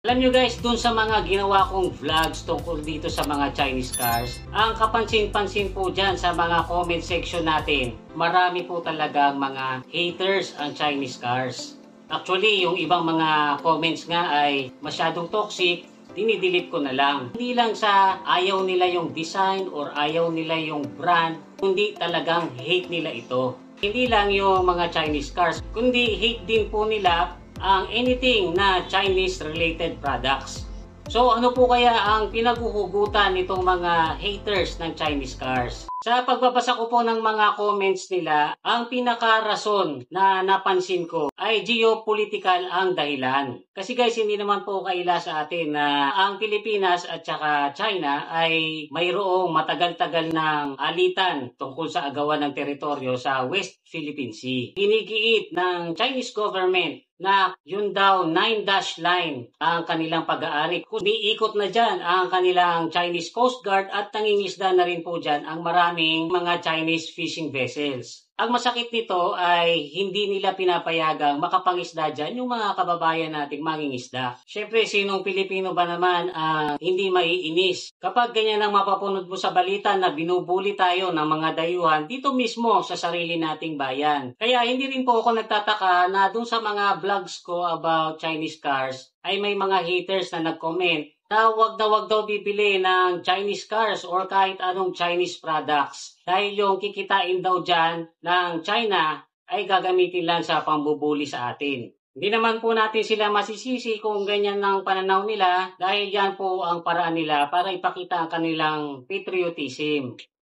Alam nyo guys, dun sa mga ginawa kong vlogs tungkol dito sa mga Chinese cars, ang kapansin-pansin po dyan sa mga comment section natin, marami po talagang mga haters ang Chinese cars. Actually, yung ibang mga comments nga ay masyadong toxic, dinidelete ko na lang. Hindi lang sa ayaw nila yung design or ayaw nila yung brand, kundi talagang hate nila ito. Hindi lang yung mga Chinese cars, kundi hate din po nila ang anything na Chinese related products. So ano po kaya ang pinaguhugutan nitong mga haters ng Chinese cars? Sa pagbabasa ko po ng mga comments nila, ang pinakarason na napansin ko ay geopolitical ang dahilan. Kasi guys, hindi naman po kaila sa atin na ang Pilipinas at saka China ay mayroong matagal-tagal ng alitan tungkol sa agawan ng teritoryo sa West Philippine Sea. Ginigiit ng Chinese government na yun daw 9-dash line ang kanilang pag-aari. Umiikot na dyan ang kanilang Chinese Coast Guard at nangingisda na rin po dyan ang maraming mga Chinese fishing vessels. Ang masakit nito ay hindi nila pinapayagang makapangisda dyan yung mga kababayan nating mangingisda. Siyempre, sinong Pilipino ba naman ang hindi maiinis? Kapag ganyan ang mapapunod mo sa balita na binubuli tayo ng mga dayuhan dito mismo sa sarili nating bayan. Kaya hindi rin po ako nagtataka na dun sa mga vlogs ko about Chinese cars ay may mga haters na nag-comment na wag daw bibili ng Chinese cars or kahit anong Chinese products. Dahil yung kikitain daw dyan ng China ay gagamitin lang sa pambubuli sa atin. Hindi naman po natin sila masisisi kung ganyan ang pananaw nila dahil yan po ang paraan nila para ipakita ang kanilang patriotism.